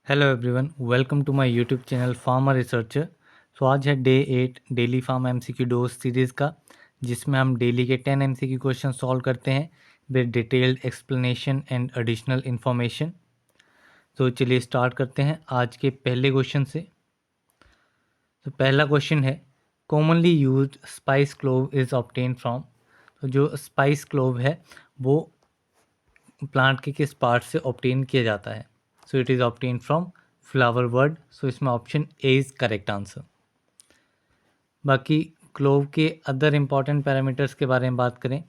Hello everyone, welcome to my YouTube channel farmer researcher. आज है day 8 daily pharm MCQ dose series का, जिसमें हम डेली के 10 एमसीक्यू क्वेश्चन सॉल्व करते हैं with detailed explanation and additional information. तो चलिए स्टार्ट करते हैं आज के पहले क्वेश्चन से। तो पहला क्वेश्चन है, commonly used spice clove is obtain from. तो जो स्पाइस क्लोव है वो प्लांट के किस पार्ट से ऑब्टेन किया जाता है? So it is obtain from flower bud. So इसमें option A is correct answer. बाकी क्लोव के अदर इम्पॉर्टेंट पैरामीटर्स के बारे में बात करें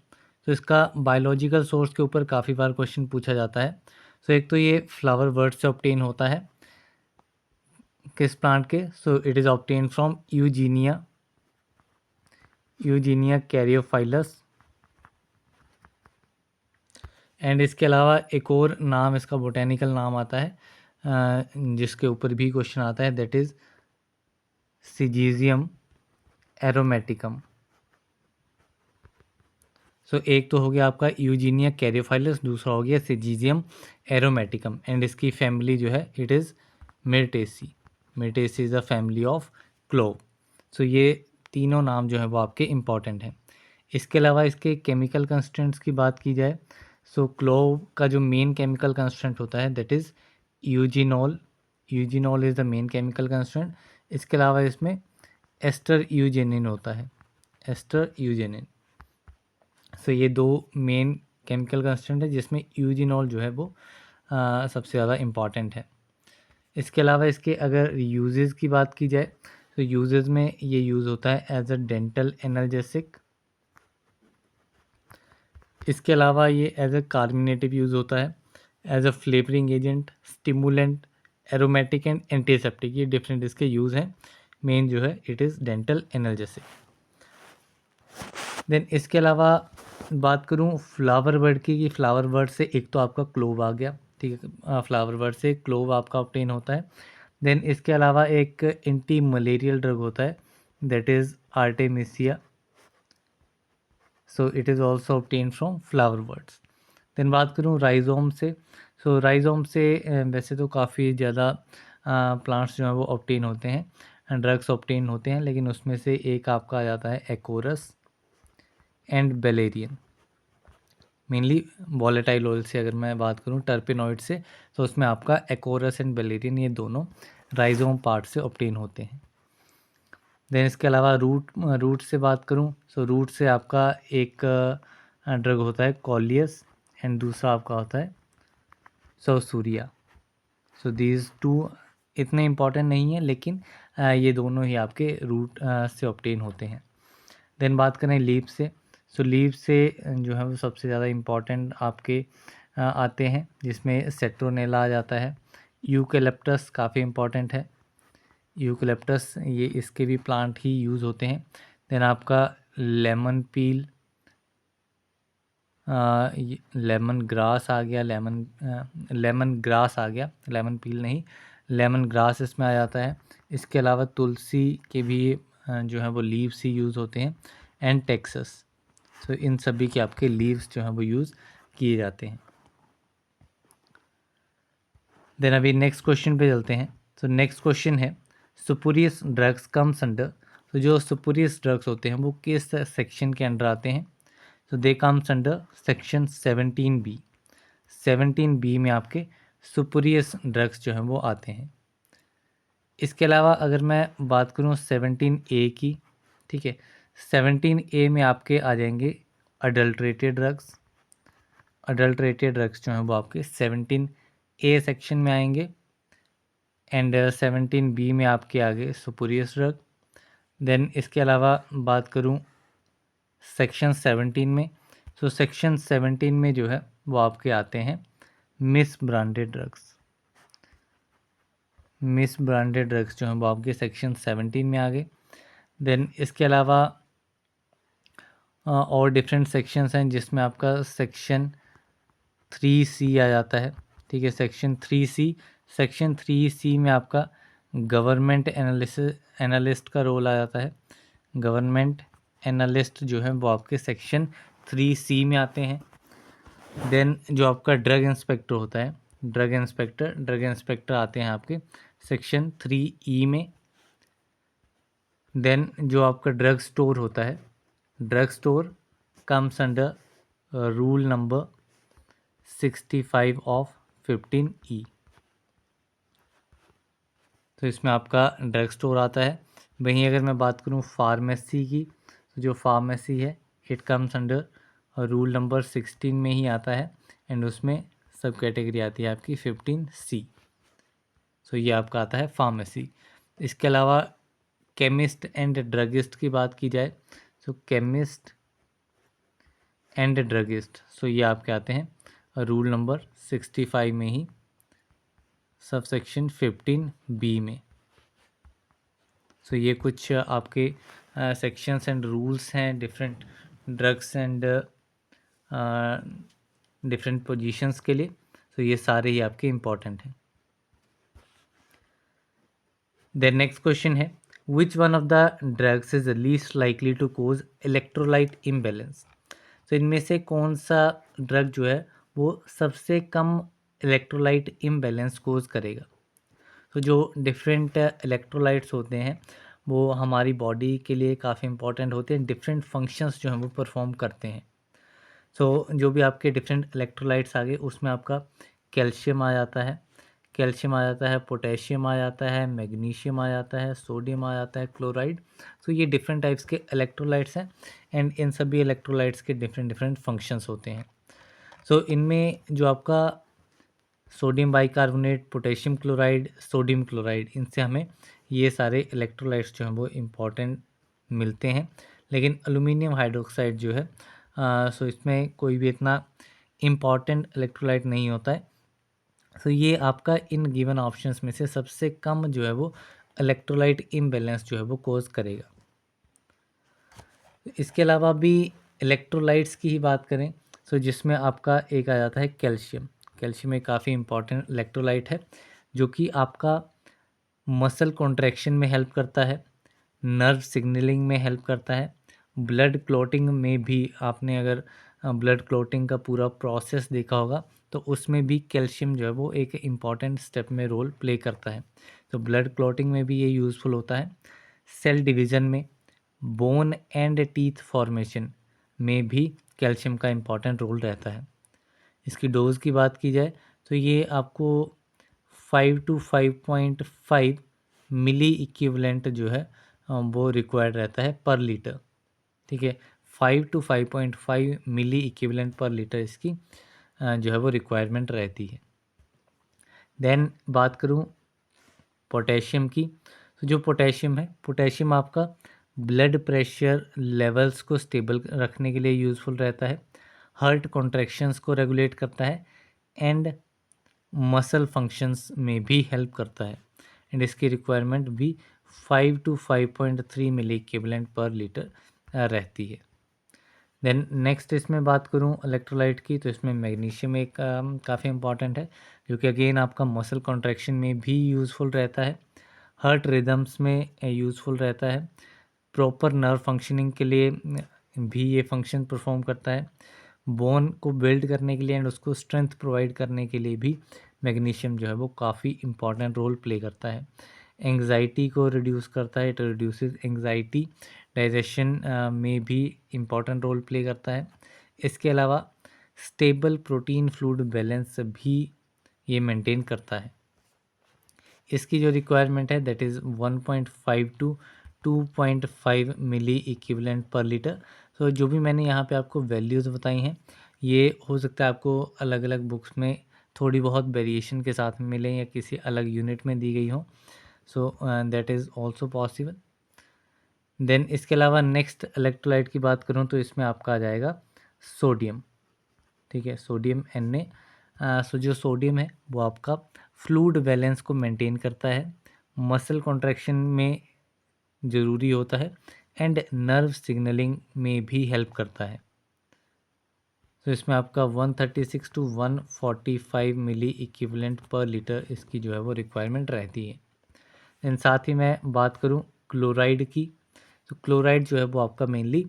तो इसका बायोलॉजिकल सोर्स के ऊपर काफ़ी बार क्वेश्चन पूछा जाता है। सो एक तो ये फ्लावर बर्ड से ऑब्टेन होता है किस प्लांट के? So it is obtain from Eugenia caryophyllus. And इसके अलावा एक और नाम, इसका बोटेनिकल नाम आता है जिसके ऊपर भी क्वेश्चन आता है, दैट इज़ सिजीजियम एरोमेटिकम। सो एक तो हो गया आपका यूजीनिया कैरियोफाइलस, दूसरा हो गया सिजीजियम एरोमेटिकम। एंड इसकी फैमिली जो है it is Myrtaceae. Myrtaceae is the family of clove. So ये तीनों नाम जो है वो आपके इम्पॉर्टेंट हैं। इसके अलावा इसके केमिकल कंस्टेंट्स की बात की जाए, सो क्लोव का जो मेन केमिकल कंस्टेंट होता है that is eugenol. Eugenol is the main chemical constant. इसके अलावा इसमें एस्टर यूजेनिन होता है, एस्टर यूजेनिन। सो ये दो मेन केमिकल कंस्टेंट है जिसमें यूजिनॉल जो है वो सबसे ज़्यादा इम्पॉर्टेंट है। इसके अलावा इसके अगर यूजेस की बात की जाए तो यूजेस में ये यूज़ होता है एज अ डेंटल एनाल्जेसिक। इसके अलावा ये एज अ कार्मिनेटिव यूज़ होता है, as a flavouring agent, stimulant, aromatic and antiseptic. ये डिफरेंट इसके यूज़ हैं। मेन जो है it is dental analgesic. Then इसके अलावा बात करूं फ्लावर बर्ड की, कि फ्लावर बर्ड से एक तो आपका क्लोव आ गया, ठीक है, फ्लावर बर्ड से क्लोव आपका ऑब्टेन होता है। देन इसके अलावा एक एंटी मलेरियल ड्रग होता है that is artemisia. So it is also obtain from flower birds. Then बात करूं राइजोम से, सो राइजोम से वैसे तो काफ़ी ज़्यादा प्लांट्स जो हैं वो ऑब्टेन होते हैं, ड्रग्स ऑब्टेन होते हैं, लेकिन उसमें से एक आपका आ जाता है Acorus and valerian. Mainly volatile oil से अगर मैं बात करूं, टर्पेनॉइड से, तो उसमें आपका एकोरस एंड बेलेरियन ये दोनों राइजोम पार्ट से ऑब्टेन होते हैं। देन इसके अलावा रूट से बात करूं, सो रूट से आपका एक ड्रग होता है कॉलियस एंड दूसरा आपका होता है सोसूरिया। सो दीज टू इतने इम्पॉर्टेंट नहीं है, लेकिन ये दोनों ही आपके रूट से ऑब्टेन होते हैं। देन बात करें लीफ से, सो लीफ से जो है वो सबसे ज़्यादा इम्पॉर्टेंट आपके आते हैं, जिसमें सेट्रोनेला आ जाता है। यूकेलिप्टस काफ़ी इम्पॉर्टेंट है, यूकेलिप्टस ये इसके भी प्लांट ही यूज़ होते हैं। देन आपका लेमन पील, लेमन ग्रास आ गया, लेमन ग्रास आ गया, लेमन पील नहीं, लेमन ग्रास इसमें आ जाता है। इसके अलावा तुलसी के भी जो है वो लीव्स ही यूज़ होते हैं, एंड टेक्सस। तो इन सभी के आपके लीव्स जो हैं वो यूज़ किए जाते हैं। देन अभी नेक्स्ट क्वेश्चन पे चलते हैं। तो नेक्स्ट क्वेश्चन है, सुपुरियस ड्रग्स कम्स अंडर। तो जो सुपुरियस ड्रग्स होते हैं वो किस सेक्शन के अंडर आते हैं? तो they comes under section 17B। 17B में आपके सुपुरियस ड्रग्स जो हैं वो आते हैं। इसके अलावा अगर मैं बात करूं 17A की, ठीक है, 17A में आपके आ जाएंगे अडल्ट्रेटेड ड्रग्स। अडल्ट्रेटेड ड्रग्स जो हैं वो आपके 17A सेक्शन में आएंगे। एंड 17B में आपके आगे सुपुरियस ड्रग। देन इसके अलावा बात करूं सेक्शन 17 में, तो सेक्शन 17 में जो है वो आपके आते हैं miss branded drugs. Miss branded drugs जो हैं वो आपके सेक्शन 17 में आ गए। देन इसके अलावा और डिफरेंट सेक्शंस हैं, जिसमें आपका सेक्शन 3C आ जाता है, ठीक है, सेक्शन 3C। सेक्शन 3C में आपका गवर्नमेंट एनालिस्ट का रोल आ जाता है। गवर्नमेंट एनालिस्ट जो है वो आपके सेक्शन 3C में आते हैं। देन जो आपका ड्रग इंस्पेक्टर होता है ड्रग इंस्पेक्टर आते हैं आपके सेक्शन 3E में। देन जो आपका ड्रग स्टोर होता है, drug store comes under rule number 65 of 15E। तो इसमें आपका ड्रग स्टोर आता है। वहीं अगर मैं बात करूं फार्मेसी की, तो जो फार्मेसी है it comes under rule number 16 में ही आता है, एंड उसमें सब कैटेगरी आती है आपकी 15C। सो ये आपका आता है फार्मेसी। इसके अलावा केमिस्ट एंड ड्रगिस्ट की बात की जाए, सो केमिस्ट एंड ड्रगिस्ट, सो ये आपके आते हैं रूल नंबर 65 में ही, सब सेक्शन 15B में। सो ये कुछ आपके सेक्शंस एंड रूल्स हैं different drugs and different positions के लिए। सो ये सारे ही आपके इम्पॉर्टेंट हैं। देन नेक्स्ट क्वेश्चन है, which one of the drugs is least likely to cause electrolyte imbalance. तो इनमें से कौन सा ड्रग जो है वो सबसे कम इलेक्ट्रोलाइट इम्बैलेंस कोज करेगा। तो जो डिफरेंट इलेक्ट्रोलाइट्स होते हैं वो हमारी बॉडी के लिए काफ़ी इंपॉर्टेंट होते हैं, डिफरेंट फंक्शंस जो हैं वो परफॉर्म करते हैं। सो जो भी आपके डिफरेंट इलेक्ट्रोलाइट्स आ गए उसमें आपका कैल्शियम आ जाता है, पोटेशियम आ जाता है, मैग्नीशियम आ जाता है, सोडियम आ जाता है, क्लोराइड। सो ये डिफरेंट टाइप्स के इलेक्ट्रोलाइट्स हैं, एंड इन सभी इलेक्ट्रोलाइट्स के डिफरेंट डिफरेंट फंक्शंस होते हैं। सो इनमें जो आपका sodium bicarbonate, potassium chloride, sodium chloride, इनसे हमें ये सारे इलेक्ट्रोलाइट्स जो हैं वो इम्पॉर्टेंट मिलते हैं। लेकिन एल्यूमिनियम हाइड्रोक्साइड जो है सो इसमें कोई भी इतना इम्पॉर्टेंट इलेक्ट्रोलाइट नहीं होता है। सो ये आपका इन गिवन ऑप्शंस में से सबसे कम जो है वो इलेक्ट्रोलाइट इम्बैलेंस जो है वो कोज करेगा। इसके अलावा भी इलेक्ट्रोलाइट्स की ही बात करें, सो जिसमें आपका एक आ जाता है कैल्शियम। कैल्शियम एक काफ़ी इंपॉर्टेंट इलेक्ट्रोलाइट है जो कि आपका मसल कॉन्ट्रैक्शन में हेल्प करता है, नर्व सिग्नलिंग में हेल्प करता है, ब्लड क्लॉटिंग में भी आपने अगर ब्लड क्लॉटिंग का पूरा प्रोसेस देखा होगा तो उसमें भी कैल्शियम जो है वो एक इम्पॉर्टेंट स्टेप में रोल प्ले करता है। तो ब्लड क्लॉटिंग में भी ये यूज़फुल होता है। सेल डिवीज़न में, बोन एंड टीथ फॉर्मेशन में भी कैल्शियम का इम्पॉर्टेंट रोल रहता है। इसकी डोज की बात की जाए तो ये आपको 5 to 5.5 मिली इक्विवेलेंट जो है वो रिक्वायर्ड रहता है पर लीटर। ठीक है, 5 to 5.5 milli equivalent per litre इसकी जो है वो रिक्वायरमेंट रहती है। देन बात करूँ पोटेशियम की, तो जो पोटेशियम है, पोटेशियम आपका ब्लड प्रेशर लेवल्स को स्टेबल रखने के लिए यूज़फुल रहता है, हार्ट कॉन्ट्रैक्शंस को रेगुलेट करता है, एंड मसल फंक्शंस में भी हेल्प करता है, एंड इसकी रिक्वायरमेंट भी 5 to 5.3 milli equivalent per litre रहती है। देन नेक्स्ट इसमें बात करूं इलेक्ट्रोलाइट की, तो इसमें मैग्नीशियम एक काफ़ी इंपॉर्टेंट है जो कि अगेन आपका मसल कॉन्ट्रैक्शन में भी यूज़फुल रहता है, हार्ट रिदम्स में यूज़फुल रहता है, प्रॉपर नर्व फंक्शनिंग के लिए भी ये फंक्शन परफॉर्म करता है, बोन को बिल्ड करने के लिए एंड उसको स्ट्रेंथ प्रोवाइड करने के लिए भी मैग्नीशियम जो है वो काफ़ी इंपॉर्टेंट रोल प्ले करता है, एंग्जाइटी को रिड्यूस करता है, इट रिड्यूसेस एंग्जाइटी, डाइजेशन में भी इम्पॉर्टेंट रोल प्ले करता है। इसके अलावा स्टेबल प्रोटीन फ्लूइड बैलेंस भी ये मेंटेन करता है। इसकी जो रिक्वायरमेंट है that is 1.5 to 2.5 milli equivalent per litre. So जो भी मैंने यहाँ पे आपको वैल्यूज़ बताई हैं ये हो सकता है आपको अलग अलग बुक्स में थोड़ी बहुत वेरिएशन के साथ मिलें या किसी अलग यूनिट में दी गई हो, so that is also possible. Then इसके अलावा नेक्स्ट इलेक्ट्रोलाइट की बात करूँ तो इसमें आपका आ जाएगा सोडियम। ठीक है, सोडियम Na। सो जो सोडियम है वो आपका फ्लूइड बैलेंस को मेंटेन करता है, मसल कॉन्ट्रैक्शन में ज़रूरी होता है, एंड नर्व सिग्नलिंग में भी हेल्प करता है। तो इसमें आपका 136 to 145 milli equivalent per litre इसकी जो है वो रिक्वायरमेंट रहती है। एंड साथ ही मैं बात करूँ क्लोराइड की, तो क्लोराइड जो है वो आपका मेनली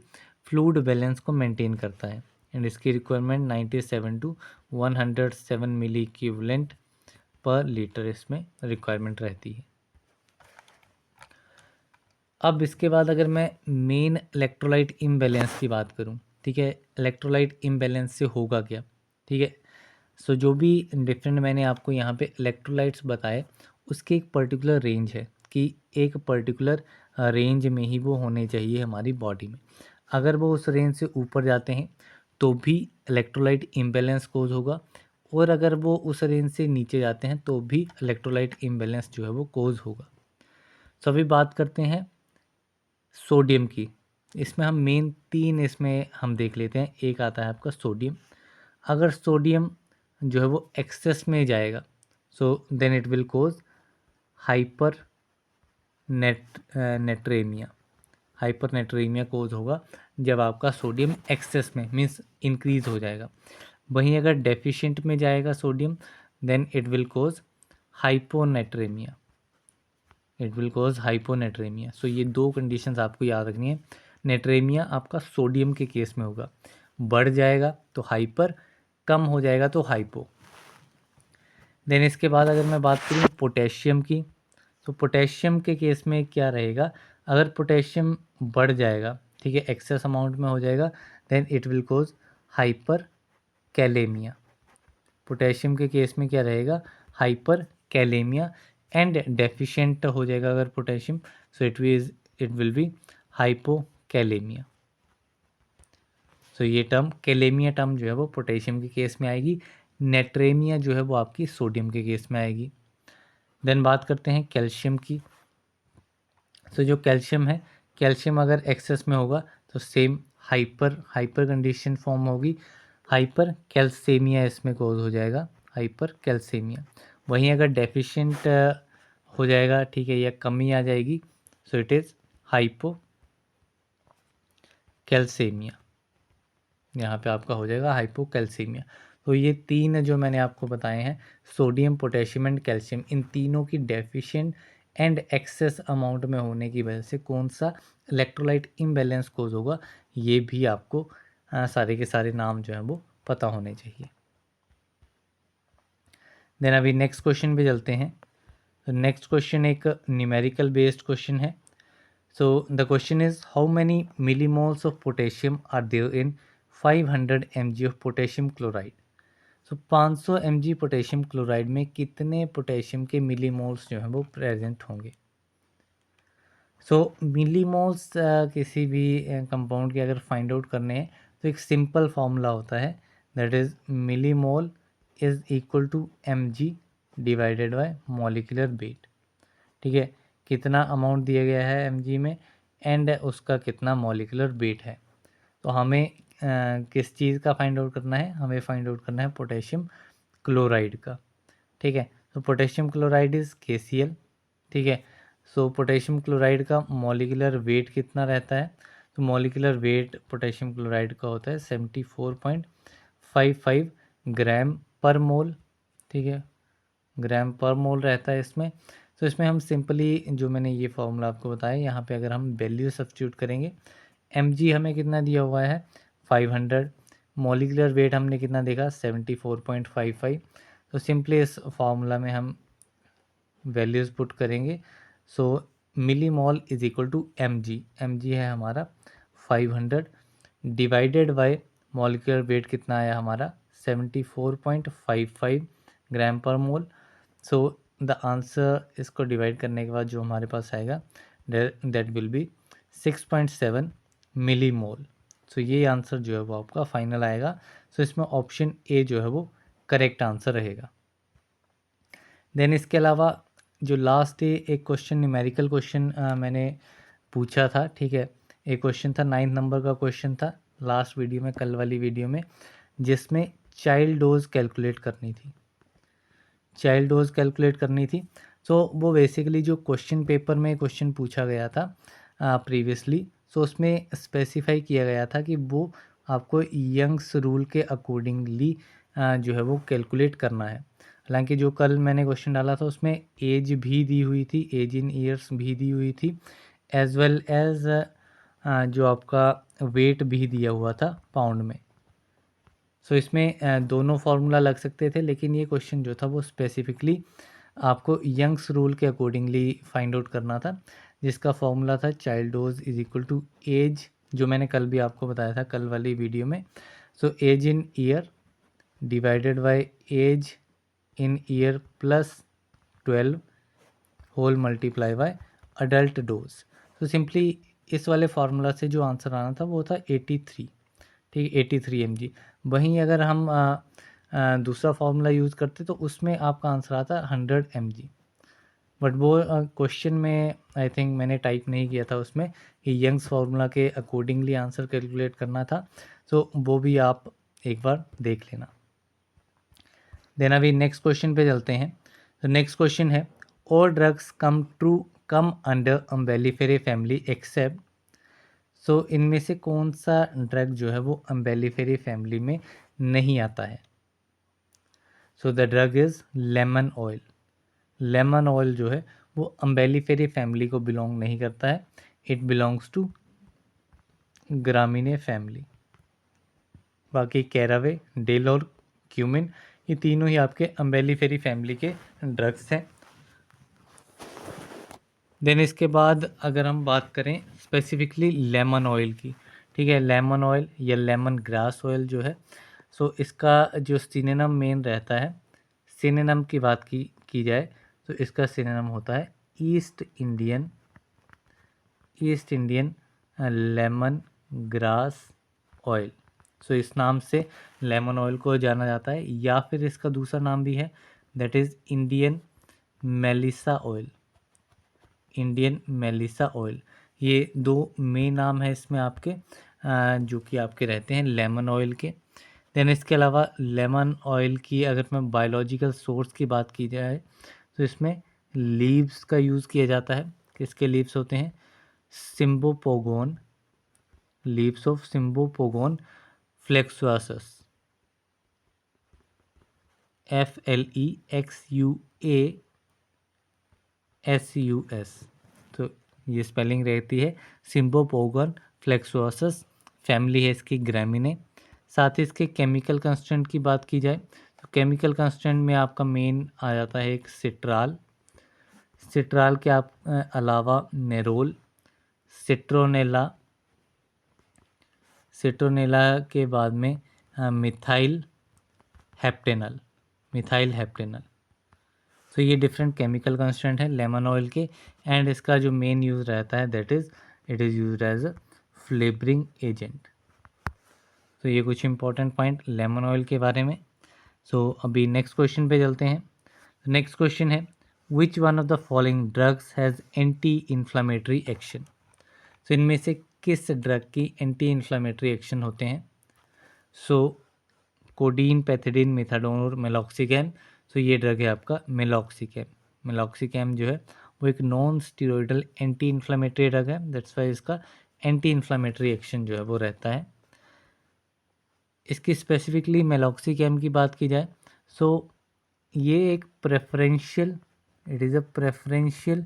फ्लूइड बैलेंस को मेंटेन करता है, एंड इसकी requirement 97 to 107 milli equivalent per litre इसमें रिक्वायरमेंट रहती है। अब इसके बाद अगर मैं मेन इलेक्ट्रोलाइट इम्बैलेंस की बात करूं, ठीक है, इलेक्ट्रोलाइट इम्बैलेंस से होगा क्या, ठीक है। सो जो भी डिफरेंट मैंने आपको यहाँ पे इलेक्ट्रोलाइट्स बताए, उसकी एक पर्टिकुलर रेंज है कि एक पर्टिकुलर रेंज में ही वो होने चाहिए हमारी बॉडी में। अगर वो उस रेंज से ऊपर जाते हैं तो भी इलेक्ट्रोलाइट इम्बैलेंस कोज होगा, और अगर वो उस रेंज से नीचे जाते हैं तो भी इलेक्ट्रोलाइट इम्बैलेंस जो है वो कोज होगा। सो अभी बात करते हैं सोडियम की। इसमें हम मेन 3 इसमें हम देख लेते हैं। एक आता है आपका सोडियम। अगर सोडियम जो है वो एक्सेस में जाएगा, so then it will cause hypernatremia. Hypernatremia cause होगा जब आपका सोडियम एक्सेस में मीन्स इंक्रीज हो जाएगा। वहीं अगर डेफिशिएंट में जाएगा sodium, then it will cause hyponatremia. It will cause hyponatremia. So ये 2 कंडीशंस आपको याद रखनी है। नेट्रेमिया आपका सोडियम के केस में होगा, बढ़ जाएगा तो हाइपर, कम हो जाएगा तो हाइपो। देन इसके बाद अगर मैं बात करूँ पोटेशियम की, तो पोटेशियम के केस में क्या रहेगा, अगर पोटेशियम बढ़ जाएगा, ठीक है, एक्सेस अमाउंट में हो जाएगा, then it will cause hyperkalemia. Potassium के केस में क्या रहेगा, हाइपर कैलेमिया। एंड डेफिशिएंट हो जाएगा अगर potassium, so it will be hypokalemia. So ये टर्म कैलेमिया टर्म जो है वो पोटेशियम के केस में आएगी, नेट्रेमिया जो है वो आपकी सोडियम के केस में आएगी। देन बात करते हैं कैल्शियम की। सो जो कैल्शियम है, कैल्शियम अगर एक्सेस में होगा तो सेम हाइपर कंडीशन फॉर्म होगी, हाइपर कैल्सेमिया इसमें कोज हो जाएगा, हाइपर कैल्सेमिया। वहीं अगर डेफिशिएंट हो जाएगा, ठीक है, या कमी आ जाएगी, सो इट इज़ हाइपो कैल्सेमिया। यहाँ पे आपका हो जाएगा हाइपोकैल्सीमिया। तो ये 3 जो मैंने आपको बताए हैं, सोडियम, पोटेशियम एंड कैल्शियम, इन तीनों की डेफिशिएंट एंड एक्सेस अमाउंट में होने की वजह से कौन सा इलेक्ट्रोलाइट इम्बैलेंस कोज होगा, ये भी आपको सारे के सारे नाम जो हैं वो पता होने चाहिए। देन अभी नेक्स्ट क्वेश्चन पे चलते हैं। तो नेक्स्ट क्वेश्चन एक न्यूमेरिकल बेस्ड क्वेश्चन है। So the question is, how many millimoles of potassium are there in 500 mg of potassium chloride? So 500 mg potassium chloride में कितने पोटेशियम के मिलीमोल्स जो हैं वो प्रेजेंट होंगे। सो मिलीमोल्स किसी भी कंपाउंड के अगर फाइंड आउट करने हैं तो एक सिंपल फार्मूला होता है, that is millimole is equal to mg divided by molecular weight. ठीक है, कितना अमाउंट दिया गया है mg में एंड उसका कितना मॉलिक्यूलर वेट है। तो हमें किस चीज़ का फाइंड आउट करना है, हमें फाइंड आउट करना है पोटेशियम क्लोराइड का। ठीक है, तो पोटेशियम क्लोराइड इज़ KCl। ठीक है, सो पोटेशियम क्लोराइड का मॉलिक्यूलर वेट कितना रहता है, तो मॉलिक्यूलर वेट पोटेशियम क्लोराइड का होता है 74.55 ग्राम पर मोल। ठीक है, ग्राम पर मोल रहता है इसमें। तो इसमें हम सिंपली जो मैंने ये फॉर्मूला आपको बताया, यहाँ पे अगर हम वैल्यू सब्स्टिट्यूट करेंगे, mg हमें कितना दिया हुआ है 500, मॉलिक्यूलर वेट हमने कितना देखा 74.55। तो सिंपली इस फार्मूला में हम वैल्यूज़ पुट करेंगे। सो मिलीमॉल इज इक्वल टू mg है हमारा 500 डिवाइडेड बाय मॉलिक्यूलर वेट कितना आया हमारा 74.55 ग्राम पर मोल। सो द आंसर, इसको डिवाइड करने के बाद जो हमारे पास आएगा दैट विल बी 6.7 मिलीमोल। सो ये आंसर जो है वो आपका फाइनल आएगा। सो इसमें ऑप्शन ए जो है वो करेक्ट आंसर रहेगा। देन इसके अलावा जो लास्ट एक क्वेश्चन न्यूमेरिकल क्वेश्चन मैंने पूछा था, ठीक है, एक क्वेश्चन था 9 नंबर का क्वेश्चन था लास्ट वीडियो में, कल वाली वीडियो में, जिसमें चाइल्ड डोज कैलकुलेट करनी थी, चाइल्ड डोज कैलकुलेट करनी थी। सो वो बेसिकली जो क्वेश्चन पेपर में क्वेश्चन पूछा गया था प्रीवियसली, सो उसमें स्पेसिफाई किया गया था कि वो आपको यंग्स रूल के अकॉर्डिंगली जो है वो कैलकुलेट करना है। हालांकि जो कल मैंने क्वेश्चन डाला था उसमें एज भी दी हुई थी, एज इन ईयर्स भी दी हुई थी, एज वेल एज जो आपका वेट भी दिया हुआ था पाउंड में। सो इसमें दोनों फार्मूला लग सकते थे, लेकिन ये क्वेश्चन जो था वो स्पेसिफिकली आपको यंग्स रूल के अकॉर्डिंगली फाइंड आउट करना था, जिसका फॉर्मूला था child dose is equal to age, जो मैंने कल भी आपको बताया था कल वाली वीडियो में। So age in year divided by age in year plus 12 whole multiply by adult dose. तो सिंपली इस वाले फार्मूला से जो आंसर आना था वो था 83, ठीक, 83 mg। वहीं अगर हम दूसरा फार्मूला यूज़ करते तो उसमें आपका आंसर आता 100 mg। बट वो क्वेश्चन में आई थिंक मैंने टाइप नहीं किया था उसमें कि यंग्स फार्मूला के अकॉर्डिंगली आंसर कैलकुलेट करना था, तो वो भी आप एक बार देख लेना। देन अभी नेक्स्ट क्वेश्चन पे चलते हैं। तो नेक्स्ट क्वेश्चन है all drugs come under Umbelliferae family except. So इनमें से कौन सा ड्रग जो है वो अम्बेलिफेरे फैमिली में नहीं आता है? So the drug is lemon oil. Lemon oil जो है वो अम्बेलिफेरे फैमिली को बिलोंग नहीं करता है, it belongs to gramineae family. बाकी कैरावे, डेल और क्यूमिन ये तीनों ही आपके अम्बेलिफेरी फैमिली के ड्रग्स हैं। देन इसके बाद अगर हम बात करें स्पेसिफिकली लेमन ऑयल की, ठीक है, लेमन ऑयल या लेमन ग्रास ऑयल जो है, सो इसका जो सिनोनिम मेन रहता है, सिनोनिम की बात की जाए तो इसका सिनोनिम होता है East Indian lemongrass oil. So इस नाम से लेमन ऑयल को जाना जाता है, या फिर इसका दूसरा नाम भी है that is Indian Melissa oil. Indian Melissa oil, ये दो मेन नाम है इसमें आपके जो कि आपके रहते हैं लेमन ऑयल के। देन इसके अलावा लेमन ऑयल की अगर मैं बायोलॉजिकल सोर्स की बात की जाए तो इसमें लीव्स का यूज़ किया जाता है। किसके लीव्स होते हैं? सिम्बोपोगोन, लीव्स ऑफ सिम्बोपोगोन फ्लेक्सुआसस, FLEXUASUS। तो ये स्पेलिंग रहती है सिम्बोपोगोन फ्लेक्सुआसस, फैमिली है इसकी ग्रामीने। साथ ही इसके केमिकल कंस्टेंट की बात की जाए तो केमिकल कंस्टेंट में आपका मेन आ जाता है एक सिट्राल, सिट्राल के अलावा नेरोल, सिट्रोनेला, सिट्रोनेला के बाद में मिथाइल हेप्टेनल, मिथाइल हेप्टेनल। तो ये डिफरेंट केमिकल कंस्टेंट है लेमन ऑयल के, एंड इसका जो मेन यूज़ रहता है that is it is used as a flavouring agent. तो ये कुछ इंपॉर्टेंट पॉइंट लेमन ऑयल के बारे में। सो अभी नेक्स्ट क्वेश्चन पे चलते हैं। नेक्स्ट क्वेश्चन है which one of the following drugs has anti inflammatory action. So इनमें से किस ड्रग की एंटी इन्फ्लामेटरी एक्शन होते हैं? सो कोडीन, पैथिडीन, मेथाडोन और मेलॉक्सिकैम। तो ये ड्रग है आपका मेलॉक्सिकैम। मेलॉक्सिकैम जो है वो एक non steroidal anti inflammatory drug है, दैट्स वाई इसका एंटी इन्फ्लामेटरी एक्शन जो है वो रहता है। इसकी स्पेसिफिकली मेलॉक्सिकैम की बात की जाए सो ये एक preferential, it is a preferential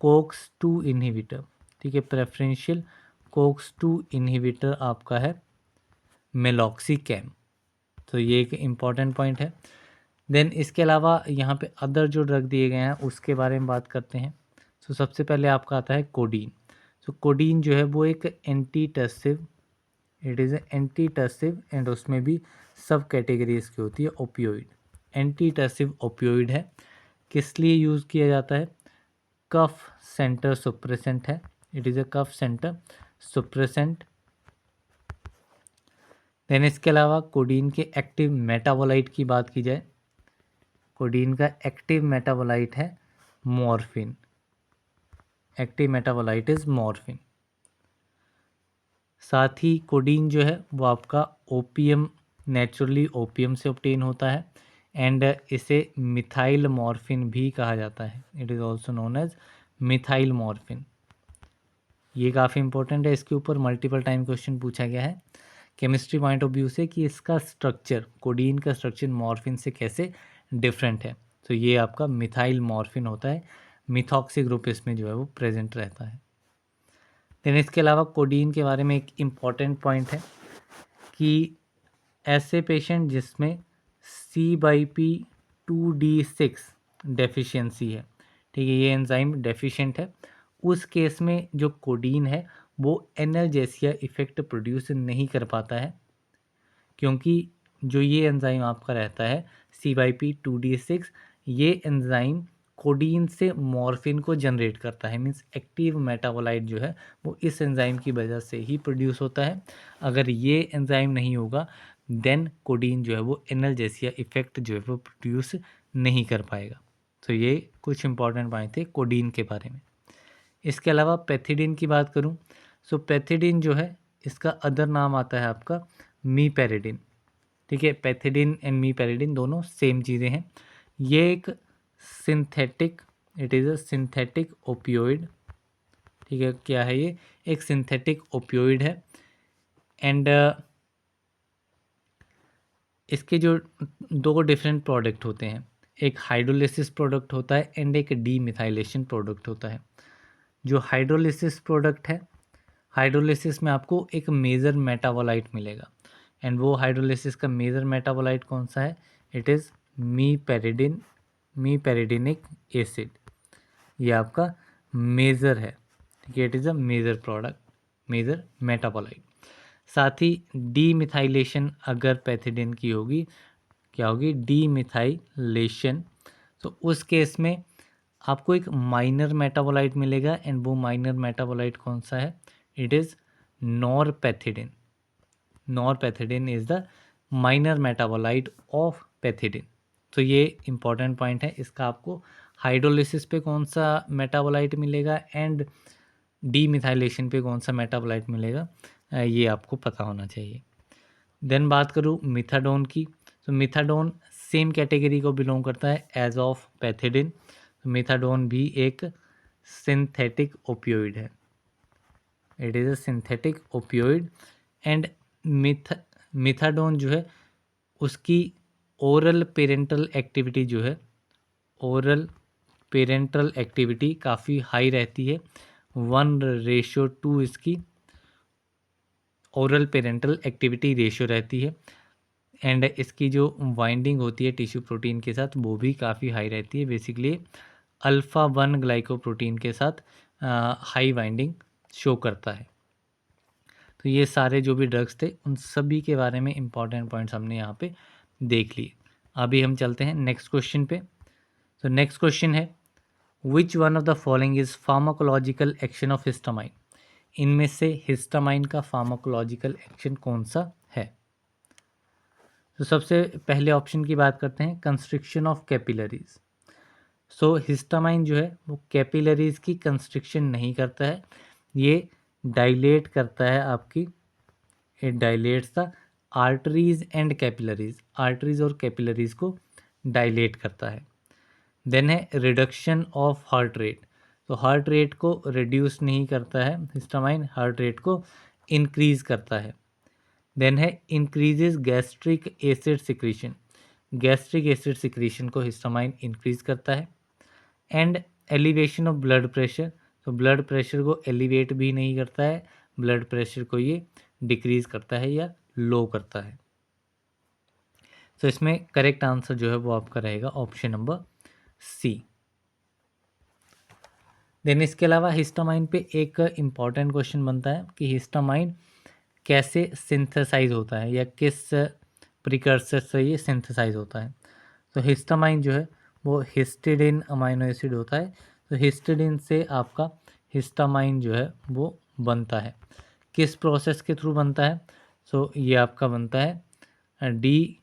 Cokes 2 inhibitor, ठीक है, प्रेफरेंशियल कोक्स 2 इनहिबिटर आपका है मेलॉक्सिकैम। तो ये एक इम्पॉर्टेंट पॉइंट है। देन इसके अलावा यहाँ पे अदर जो ड्रग दिए गए हैं उसके बारे में बात करते हैं। तो सबसे पहले आपका आता है कोडीन। तो कोडीन जो है वो एक antitussive, it is antitussive and उसमें भी सब कैटेगरीज की होती है ओपियोइड, एंटीटसिव ओपियोइड है। किस लिए यूज़ किया जाता है? कफ सेंटर सुप्रेसेंट है, it is a cough centre suppressant. Then इसके अलावा कोडीन के एक्टिव मेटाबोलाइट की बात की जाए, कोडीन का एक्टिव मेटाबोलाइट है morphine, active metabolite is morphine. साथ ही कोडीन जो है वो आपका ओपियम, नेचुरली ओपियम से ऑब्टेन होता है, एंड इसे मिथाइल मॉर्फिन भी कहा जाता है, it is also known as methyl morphine. ये काफ़ी इंपॉर्टेंट है, इसके ऊपर मल्टीपल टाइम क्वेश्चन पूछा गया है केमिस्ट्री पॉइंट ऑफ व्यू से कि इसका स्ट्रक्चर, कोडीन का स्ट्रक्चर मॉर्फिन से कैसे डिफरेंट है। तो ये आपका मिथाइल मॉर्फिन होता है, मिथॉक्सी ग्रुप इसमें जो है वो प्रेजेंट रहता है। देन इसके अलावा कोडीन के बारे में एक इम्पॉर्टेंट पॉइंट है कि ऐसे पेशेंट जिसमें C/P2D6 डेफिशिएंसी है, ठीक है, ये एंजाइम डेफिशिएंट है, उस केस में जो कोडीन है वो एनाल्जेसिया इफ़ेक्ट प्रोड्यूस नहीं कर पाता है, क्योंकि जो ये एंजाइम आपका रहता है C/P2D6, ये एंजाइम कोडीन से मॉर्फिन को जनरेट करता है, मीन्स एक्टिव मेटाबोलाइट जो है वो इस एंजाइम की वजह से ही प्रोड्यूस होता है। अगर ये एंजाइम नहीं होगा देन कोडीन जो है वो एनाल्जेसिया इफ़ेक्ट जो है वो प्रोड्यूस नहीं कर पाएगा। तो ये कुछ इंपॉर्टेंट पॉइंट थे कोडीन के बारे में। इसके अलावा पैथिडीन की बात करूं, सो पैथिडीन जो है इसका अदर नाम आता है आपका मीपेरिडिन, ठीक है। पैथिडीन एंड मीपेरिडिन दोनों सेम चीज़ें हैं। ये एक synthetic, it is a synthetic opioid, ठीक है। क्या है ये? एक सिंथेटिक ओपियोइड है। एंड इसके जो दो डिफरेंट प्रोडक्ट होते हैं, एक हाइड्रोलिसिस प्रोडक्ट होता है एंड एक डीमिथाइलेशन प्रोडक्ट होता है। जो हाइड्रोलिसिस प्रोडक्ट है, हाइड्रोलिसिस में आपको एक मेजर मेटाबोलाइट मिलेगा, एंड वो हाइड्रोलिसिस का मेजर मेटाबोलाइट कौन सा है? It is meperidine, meperidinic acid, ये आपका मेजर है, ठीक है। It is a major product, major metabolite. साथ ही डीमिथाइलेशन अगर पैथिडिन की होगी, क्या होगी? डीमिथाइलेशन। तो उस केस में आपको एक माइनर मेटाबोलाइट मिलेगा, एंड वो माइनर मेटाबोलाइट कौन सा है? It is norpethidine. Norpethidine is the minor metabolite of pethidine. तो ये इंपॉर्टेंट पॉइंट है, इसका आपको हाइड्रोलिसिस पे कौन सा मेटाबोलाइट मिलेगा एंड डीमिथाइलेशन पे कौन सा मेटाबोलाइट मिलेगा, ये आपको पता होना चाहिए। देन बात करूँ मिथाडोन की, तो मिथाडोन सेम कैटेगरी को बिलोंग करता है एज ऑफ पैथिडिन। तो मिथाडोन भी एक सिंथेटिक ओपियोइड है, it is a synthetic opioid. And methadone जो है उसकी ओरल पेरेंटल एक्टिविटी जो है, ओरल पेरेंटल एक्टिविटी काफ़ी हाई रहती है, 1:2 इसकी ओरल पेरेंटल एक्टिविटी रेशियो रहती है। एंड इसकी जो बाइंडिंग होती है टिश्यू प्रोटीन के साथ वो भी काफ़ी हाई रहती है, बेसिकली अल्फ़ा 1 ग्लाइकोप्रोटीन के साथ हाई बाइंडिंग शो करता है। तो ये सारे जो भी ड्रग्स थे उन सभी के बारे में इंपॉर्टेंट पॉइंट्स हमने यहाँ पे देख लिए। अभी हम चलते हैं नेक्स्ट क्वेश्चन पे। तो नेक्स्ट क्वेश्चन है, which one of the following is pharmacological action of histamine? इनमें से हिस्टामाइन का फार्माकोलॉजिकल एक्शन कौन सा है? तो सबसे पहले ऑप्शन की बात करते हैं, constriction of capillaries. So histamine जो है वो कैपिलरीज की कंस्ट्रिक्शन नहीं करता है, ये डायलेट करता है आपकी, it dilates the arteries and capillaries, arteries और कैपिलरीज को डायलेट करता है। देन है रिडक्शन ऑफ हार्ट रेट, तो हार्ट रेट को रिड्यूस नहीं करता है हिस्टामाइन, हार्ट रेट को इंक्रीज करता है। देन है increases gastric acid secretion, gastric acid secretion को हिस्टामाइन इंक्रीज करता है। And elevation of blood pressure, तो ब्लड प्रेशर को एलिवेट भी नहीं करता है, ब्लड प्रेशर को ये डिक्रीज करता है या लो करता है। तो इसमें करेक्ट आंसर जो है वो आपका रहेगा ऑप्शन नंबर सी। देन इसके अलावा हिस्टामाइन पे एक इम्पॉर्टेंट क्वेश्चन बनता है कि हिस्टामाइन कैसे सिंथेसाइज होता है या किस प्रिकर्सर से ये सिंथेसाइज होता है। तो हिस्टामाइन जो है वो हिस्टिडिन अमाइनो एसिड होता है, तो हिस्टिडिन से आपका हिस्टामाइन जो है वो बनता है। किस प्रोसेस के थ्रू बनता है? सो ये आपका बनता है डी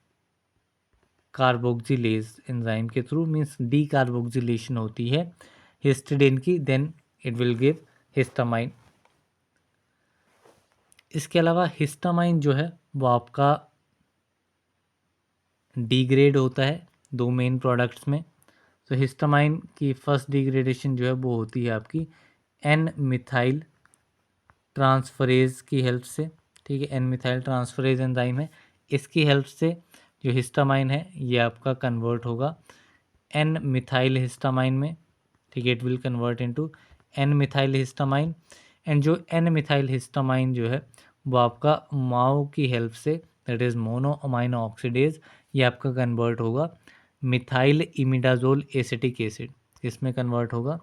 कार्बोक्सिलेज एंजाइम के थ्रू, मीन्स डी कार्बोक्सिलेशन होती है हिस्टिडिन की, then it will give histamine. इसके अलावा हिस्टामाइन जो है वो आपका डिग्रेड होता है दो मेन प्रोडक्ट्स में। तो हिस्टामाइन की फर्स्ट डिग्रेडेशन जो है वो होती है आपकी एन मिथाइल ट्रांसफरेज की हेल्प से, ठीक है। एन मिथाइल ट्रांसफरेज एंजाइम है, इसकी हेल्प से जो हिस्टामाइन है ये आपका कन्वर्ट होगा एन मिथाइल हिस्टामाइन में, ठीक है। It will convert into N methyl histamine. And जो एन मिथाइल हिस्टामाइन जो है वो आपका माओ की हेल्प से that is mono amino oxidase, ये आपका कन्वर्ट होगा मिथाइल इमिडाजोल एसिटिक एसिड, इसमें कन्वर्ट होगा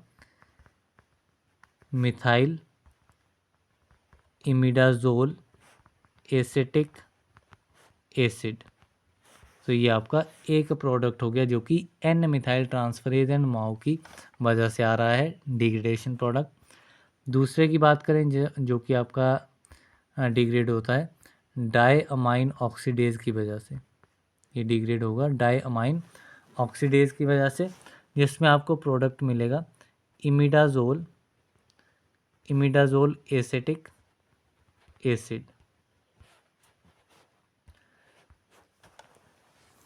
मिथाइल इमिडाजोल एसिटिक एसिड। तो ये आपका एक प्रोडक्ट हो गया जो कि N methyl transferase and MAO की वजह से आ रहा है डिग्रेडेशन प्रोडक्ट। दूसरे की बात करें जो कि आपका डिग्रेड होता है डाई अमाइन ऑक्सीडेज की वजह से, ये डिग्रेड होगा डाई अमाइन ऑक्सीडेज की वजह से, जिसमें आपको प्रोडक्ट मिलेगा इमिडाजोल एसिटिक एसिड।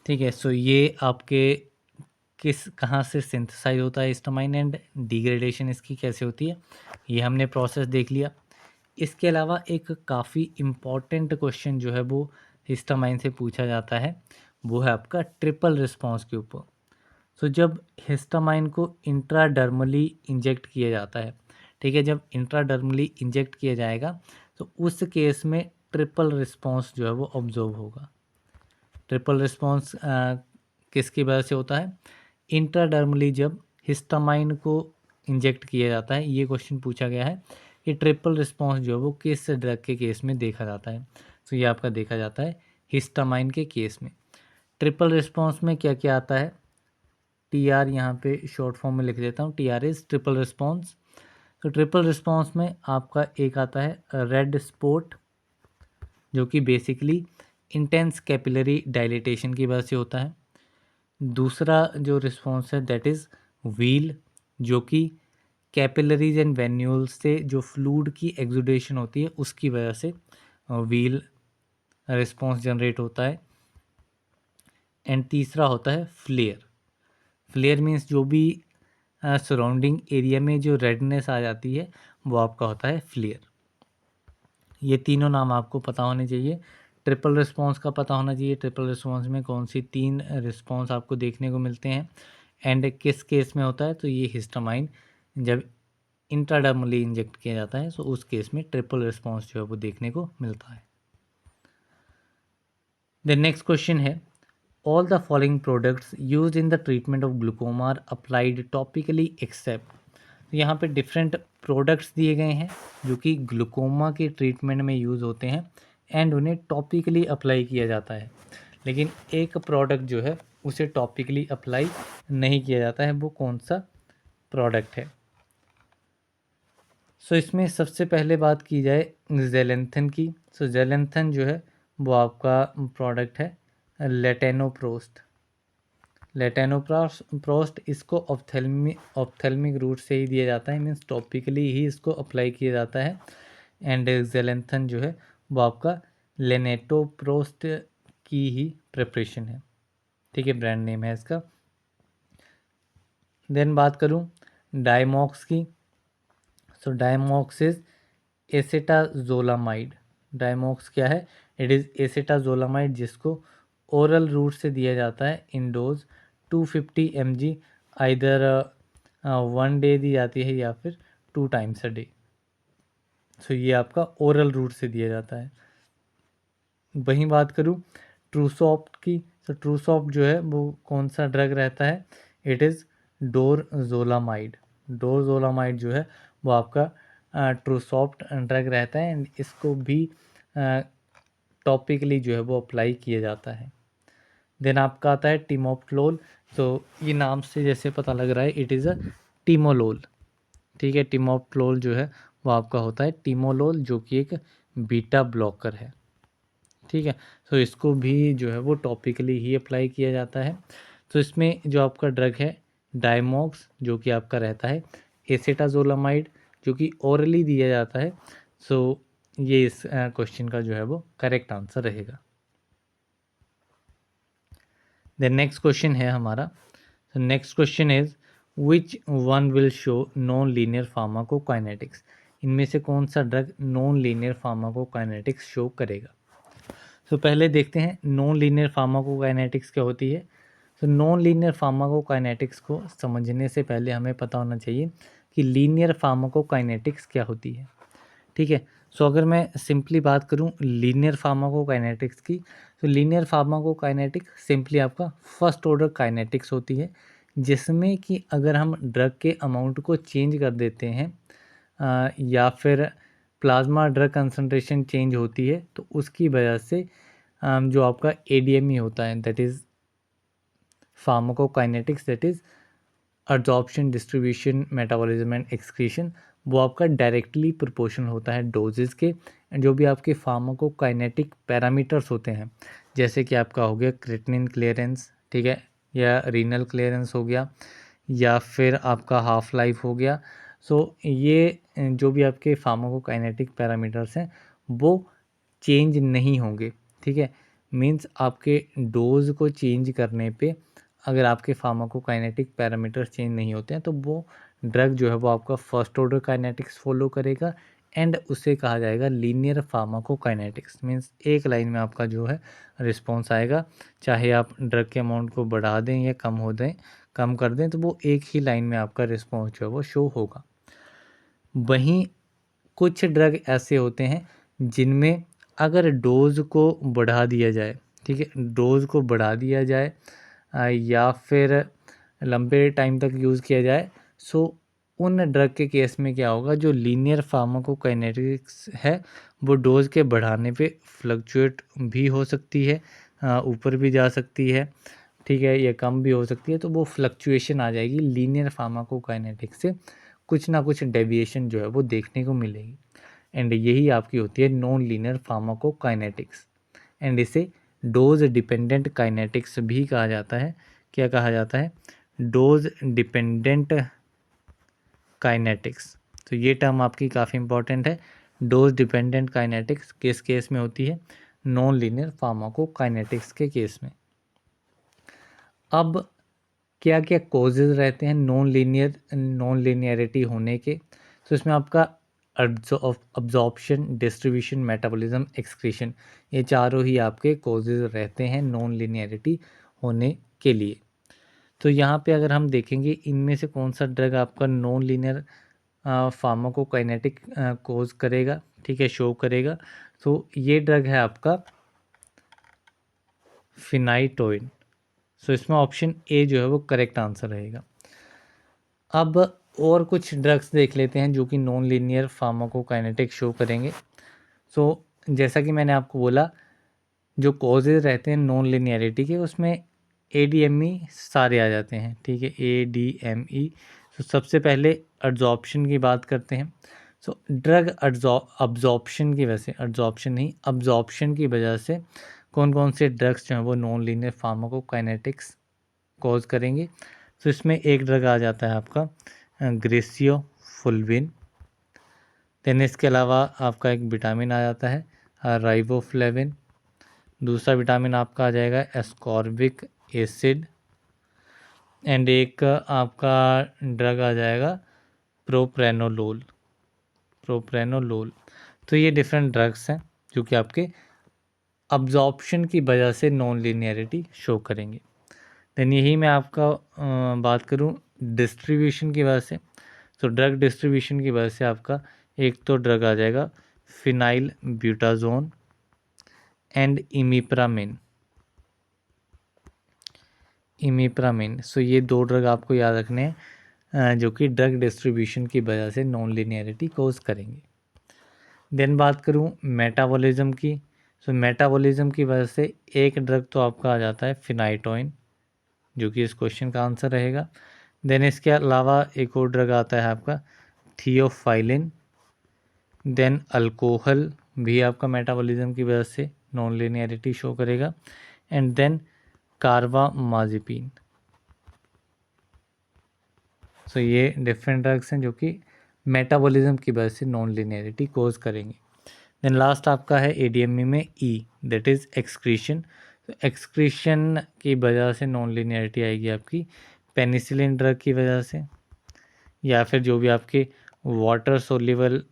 ठीक है, सो ये आपके कहाँ से सिंथेसाइज होता है हिस्टामाइन एंड डिग्रेडेशन इसकी कैसे होती है, ये हमने प्रोसेस देख लिया। इसके अलावा एक काफ़ी इम्पॉर्टेंट क्वेश्चन जो है वो हिस्टामाइन से पूछा जाता है, वो है आपका ट्रिपल रिस्पॉन्स के ऊपर। सो जब हिस्टामाइन को इंट्राडर्मली इंजेक्ट किया जाता है, ठीक है, जब इंट्राडर्मली इंजेक्ट किया जाएगा तो उस केस में ट्रिपल रिस्पॉन्स जो है वो ऑब्जर्व होगा। ट्रिपल रिस्पॉन्स किसकी वजह से होता है, इंट्राडर्मली जब हिस्टामाइन को इंजेक्ट किया जाता है, ये क्वेश्चन पूछा गया है कि ट्रिपल रिस्पॉन्स जो है वो किस ड्रग के केस में देखा जाता है। तो ये आपका देखा जाता है हिस्टामाइन के केस में। ट्रिपल रिस्पॉन्स में क्या क्या आता है, टी आर यहाँ पे शॉर्ट फॉर्म में लिख देता हूँ, T R is triple response. तो ट्रिपल रिस्पॉन्स में आपका एक आता है रेड स्पॉट, जो कि बेसिकली इंटेंस कैपिलरी डायलिटेशन की वजह से होता है। दूसरा जो रिस्पॉन्स है दैट इज़ व्हील, जो कि कैपिलरीज एंड वेन्यूल्स से जो फ्लूइड की एक्सुडेशन होती है उसकी वजह से व्हील रिस्पॉन्स जनरेट होता है। एंड तीसरा होता है फ्लेयर। फ्लेयर मीन्स जो भी सराउंडिंग एरिया में जो रेडनेस आ जाती है वो आपका होता है फ्लेयर। ये तीनों नाम आपको पता होने चाहिए। ट्रिपल रिस्पॉन्स का पता होना चाहिए, ट्रिपल रिस्पॉन्स में कौन सी 3 रिस्पॉन्स आपको देखने को मिलते हैं एंड किस केस में होता है। तो ये हिस्टामाइन जब इंट्राडर्मली इंजेक्ट किया जाता है तो उस केस में ट्रिपल रिस्पॉन्स जो है वो देखने को मिलता है। द नेक्स्ट क्वेश्चन है, all the following products used in the treatment of glaucoma are applied topically except. तो यहाँ पे डिफरेंट प्रोडक्ट्स दिए गए हैं जो कि ग्लूकोमा के ट्रीटमेंट में यूज़ होते हैं एंड उन्हें टॉपिकली अप्लाई किया जाता है, लेकिन एक प्रोडक्ट जो है उसे टॉपिकली अप्लाई नहीं किया जाता है। वो कौन सा प्रोडक्ट है? सो इसमें सबसे पहले बात की जाए ज़ेलेंथन की। सो ज़ेलेंथन जो है वो आपका प्रोडक्ट है लेटेनोप्रोस्ट। लेटेनोप्रोस्ट इसको ऑप्थेल्मिक रूट से ही दिया जाता है, मीन्स टॉपिकली ही इसको अप्लाई किया जाता है। एंड ज़ेलेंथन जो है वो आपका लेनेटोप्रोस्ट की ही प्रिपरेशन है, ठीक है, ब्रांड नेम है इसका। देन बात करूँ डायमॉक्स की। सो डायमॉक्स इज एसिटाजोलामाइड। डायमॉक्स क्या है? इट इज़ एसिटाजोलामाइड, जिसको ओरल रूट से दिया जाता है इन डोज 250 mg, आइदर 1 डे दी जाती है या फिर 2 टाइम्स अ डे। सो ये आपका ओरल रूट से दिया जाता है। वहीं बात करूँ ट्रूसॉफ्ट की। तो ट्रूसॉफ्ट जो है वो कौन सा ड्रग रहता है? It is डोरजोलामाइड। डोरजोलामाइड जो है वो आपका ट्रूसॉफ्ट ड्रग रहता है एंड इसको भी टॉपिकली जो है वो अप्लाई किया जाता है। देन आपका आता है टिमोफ्लोल। तो ये नाम से जैसे पता लग रहा है इट इज़ अ टिमोलोल, ठीक है। टिमोफ्लोल जो है वो आपका होता है टिमोलोल, जो कि एक बीटा ब्लॉकर है, ठीक है। तो इसको भी जो है वो टॉपिकली ही अप्लाई किया जाता है। तो इसमें जो आपका ड्रग है डायमॉक्स, जो कि आपका रहता है एसिटाजोलामाइड, जो कि ओरली दिया जाता है। सो ये इस क्वेश्चन का जो है वो करेक्ट आंसर रहेगा। द नेक्स्ट क्वेश्चन है हमारा, next question is which one will show non linear pharmacokinetics. इनमें से कौन सा drug non linear pharmacokinetics show करेगा? तो पहले देखते हैं नॉन लीनियर फार्माकोकाइनेटिक्स क्या होती है। तो नॉन लीनियर फार्माकोकाइनेटिक्स को समझने से पहले हमें पता होना चाहिए कि लीनियर फार्माकोकाइनेटिक्स क्या होती है, ठीक है। सो अगर मैं सिंपली बात करूं लीनियर फार्माकोकाइनेटिक्स की, तो लीनियर फार्माकोकाइनेटिक्स सिंपली आपका फर्स्ट ऑर्डर काइनेटिक्स होती है, जिसमें कि अगर हम ड्रग के अमाउंट को चेंज कर देते हैं या फिर प्लाज्मा ड्रग कंसंट्रेशन चेंज होती है, तो उसकी वजह से जो आपका एडीएमई होता है, that is pharmacokinetics, that is absorption, distribution, metabolism and excretion, वो आपका डायरेक्टली प्रोपोर्शनल होता है डोजेस के। एंड जो भी आपके फार्माकोकाइनेटिक पैरामीटर्स होते हैं, जैसे कि आपका हो गया क्रिएटिनिन क्लियरेंस, ठीक है, या रीनल क्लियरेंस हो गया, या फिर आपका हाफ लाइफ हो गया। सो ये जो भी आपके फार्माकोकाइनेटिक पैरामीटर्स हैं वो चेंज नहीं होंगे, ठीक है। मीन्स आपके डोज को चेंज करने पे अगर आपके फार्माकोकाइनेटिक पैरामीटर्स चेंज नहीं होते हैं तो वो ड्रग जो है वो आपका फर्स्ट ऑर्डर काइनेटिक्स फॉलो करेगा, एंड उसे कहा जाएगा लीनियर फार्माकोकाइनेटिक्स। मीन्स एक लाइन में आपका जो है रिस्पॉन्स आएगा, चाहे आप ड्रग के अमाउंट को बढ़ा दें या कम कर दें, तो वो एक ही लाइन में आपका रिस्पॉन्स जो है वो शो होगा। वहीं कुछ ड्रग ऐसे होते हैं जिनमें अगर डोज को बढ़ा दिया जाए, ठीक है, डोज को बढ़ा दिया जाए या फिर लंबे टाइम तक यूज़ किया जाए, सो उन ड्रग के केस में क्या होगा, जो लीनियर फार्माकोकाइनेटिक्स है वो डोज के बढ़ाने पे फ्लक्चुएट भी हो सकती है, ऊपर भी जा सकती है, ठीक है, या कम भी हो सकती है। तो वो फ्लक्चुएशन आ जाएगी लीनियर फार्माकोकाइनेटिक्स से, कुछ ना कुछ डेविएशन जो है वो देखने को मिलेगी। एंड यही आपकी होती है नॉन लीनियर फार्माकोकाइनेटिक्स, एंड इसे डोज डिपेंडेंट काइनेटिक्स भी कहा जाता है। क्या कहा जाता है? Dose dependent kinetics. तो ये टर्म आपकी काफ़ी इंपॉर्टेंट है। डोज डिपेंडेंट काइनेटिक्स किस केस में होती है? नॉन लीनियर फार्माकोकाइनेटिक्स के केस में। अब क्या क्या कॉजेज़ रहते हैं नॉन लीनियरिटी होने के? तो इसमें आपका अब्जॉर्प्शन, डिस्ट्रीब्यूशन, मेटाबॉलिज्म, एक्सक्रीशन, ये चारों ही आपके कॉजेज़ रहते हैं नॉन लीनियरिटी होने के लिए। तो यहाँ पे अगर हम देखेंगे इनमें से कौन सा ड्रग आपका नॉन लीनियर फार्माकोकाइनेटिक कोज करेगा, ठीक है, शो करेगा, तो ये ड्रग है आपका फिनाइटोइन। सो इसमें ऑप्शन ए जो है वो करेक्ट आंसर रहेगा। अब और कुछ ड्रग्स देख लेते हैं जो कि नॉन लीनियर फार्माकोकाइनेटिक शो करेंगे। सो जैसा कि मैंने आपको बोला, जो कॉजेज रहते हैं नॉन लीनियरिटी के, उसमें एडीएमई सारे आ जाते हैं, ठीक है, एडीएमई। तो सबसे पहले एड्जॉर्प्शन की बात करते हैं। सो ड्रग अब्जॉर्प्शन की वजह से, एड्जॉर्प्शन नहीं, अब्जॉर्प्शन की वजह से कौन कौन से ड्रग्स जो हैं वो नॉन लीनियर फार्माकोकाइनेटिक्स कॉज करेंगे। तो इसमें एक ड्रग आ जाता है आपका ग्रेसियोफुल्विन। देन इसके अलावा आपका एक विटामिन आ जाता है राइबोफ्लेविन। दूसरा विटामिन आपका आ जाएगा एस्कॉर्बिक एसिड। एंड एक आपका ड्रग आ जाएगा प्रोप्रेनोलोल। तो ये डिफरेंट ड्रग्स हैं जो कि आपके अब्जॉर्प्शन की वजह से नॉन लीनियरिटी शो करेंगे। देन यही मैं आपका बात करूं डिस्ट्रीब्यूशन की वजह से, तो ड्रग डिस्ट्रीब्यूशन की वजह से आपका एक तो ड्रग आ जाएगा फिनाइल ब्यूटाजोन एंड इमिप्रामिन। सो ये दो ड्रग आपको याद रखने हैं जो कि ड्रग डिस्ट्रीब्यूशन की वजह से नॉन लीनियरिटी कोज करेंगे। देन बात करूं मेटाबॉलिज्म की। सो मेटाबॉलिज्म की वजह से एक ड्रग तो आपका आ जाता है फिनाइटोइन, जो कि इस क्वेश्चन का आंसर रहेगा। देन इसके अलावा एक और ड्रग आता है आपका थियोफाइलिन। देन अल्कोहल भी आपका मेटाबॉलिज्म की वजह से नॉन लीनियरिटी शो करेगा। And then carbamazepine. सो ये डिफरेंट ड्रग्स हैं जो कि मेटाबॉलिज्म की वजह से नॉन लीनियरिटी कोज करेंगे। देन लास्ट आपका है एडीएमई में ई, दैट इज़ एक्सक्रीशन। तो एक्सक्रीशन की वजह से नॉन लीनियरिटी आएगी आपकी पेनिसिलिन ड्रग की वजह से, या फिर जो भी आपके वाटर सोल्यूबल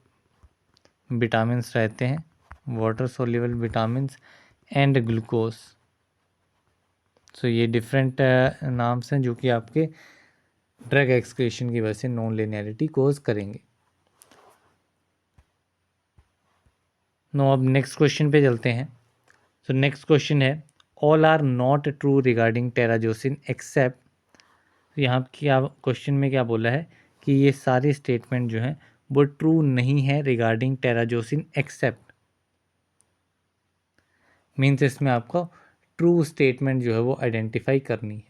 विटामिन्स रहते हैं, water soluble vitamins and glucose. So ये डिफरेंट नाम्स हैं जो कि आपके ड्रग एक्सक्रीशन की वजह से नॉन लीनियरिटी कोज करेंगे। नो अब नेक्स्ट क्वेश्चन पे चलते हैं। सो नेक्स्ट क्वेश्चन है all are not true regarding terazosin except. यहाँ क्या क्वेश्चन में क्या बोला है कि ये सारी स्टेटमेंट जो हैं वो ट्रू नहीं है रिगार्डिंग टेराजोसिन एक्सेप्ट, मीन्स इसमें आपको ट्रू स्टेटमेंट जो है वो आइडेंटिफाई करनी है।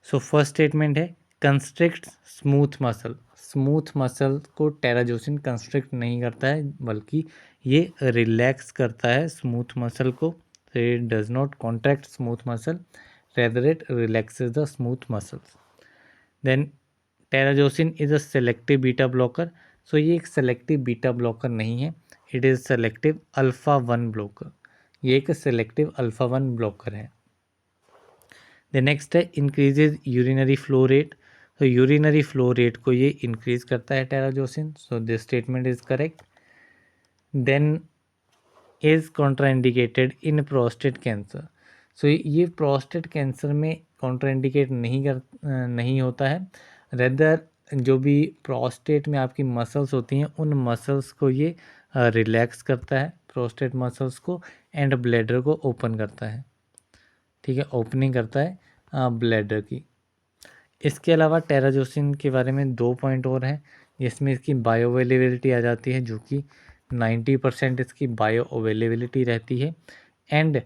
सो फर्स्ट स्टेटमेंट है constrict smooth muscle. Smooth muscle को टेराजोसिन कंस्ट्रिक्ट नहीं करता है बल्कि ये रिलैक्स करता है स्मूथ मसल को। It does not contract smooth muscle, rather it relaxes the smooth muscles. Then terazosin is a selective beta blocker. So ये एक सेलेक्टिव बीटा ब्लॉकर नहीं है, it is selective alpha 1 blocker. ये एक selective alpha 1 blocker है। The next है increases urinary flow rate. तो urinary flow rate को ये इंक्रीज करता है terazosin, so this statement is correct. Then is contraindicated in prostate cancer. So ये प्रोस्टेट कैंसर में कॉन्ट्राइंडिकेट नहीं होता है, रेदर जो भी प्रोस्टेट में आपकी मसल्स होती हैं उन मसल्स को ये रिलैक्स करता है, प्रोस्टेट मसल्स को, एंड ब्लैडर को ओपन करता है। ठीक है, ओपनिंग करता है ब्लैडर की। इसके अलावा टेराजोसिन के बारे में 2 पॉइंट और हैं जिसमें इसकी बायो अवेलेबिलिटी आ जाती है, जो कि 90% इसकी बायो अवेलेबिलिटी रहती है, एंड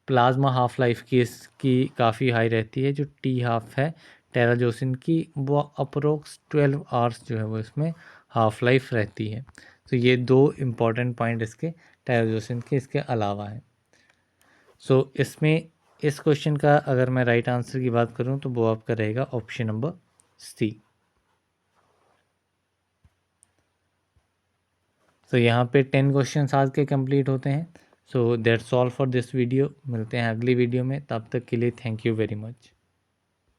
प्लाज्मा हाफ लाइफ की इसकी काफ़ी हाई रहती है। जो टी हाफ है टेराजोसिन की वो अप्रोक्स 12 आवर्स जो है वो इसमें हाफ लाइफ रहती है। तो ये 2 इम्पॉर्टेंट पॉइंट इसके टेराजोसिन के इसके अलावा हैं। सो इसमें इस क्वेश्चन का अगर मैं राइट आंसर की बात करूं तो वो आपका रहेगा ऑप्शन नंबर सी। सो यहाँ पे 10 क्वेश्चन आज के कंप्लीट होते हैं। So that's all for this video. मिलते हैं अगली वीडियो में, तब तक के लिए थैंक यू वेरी मच।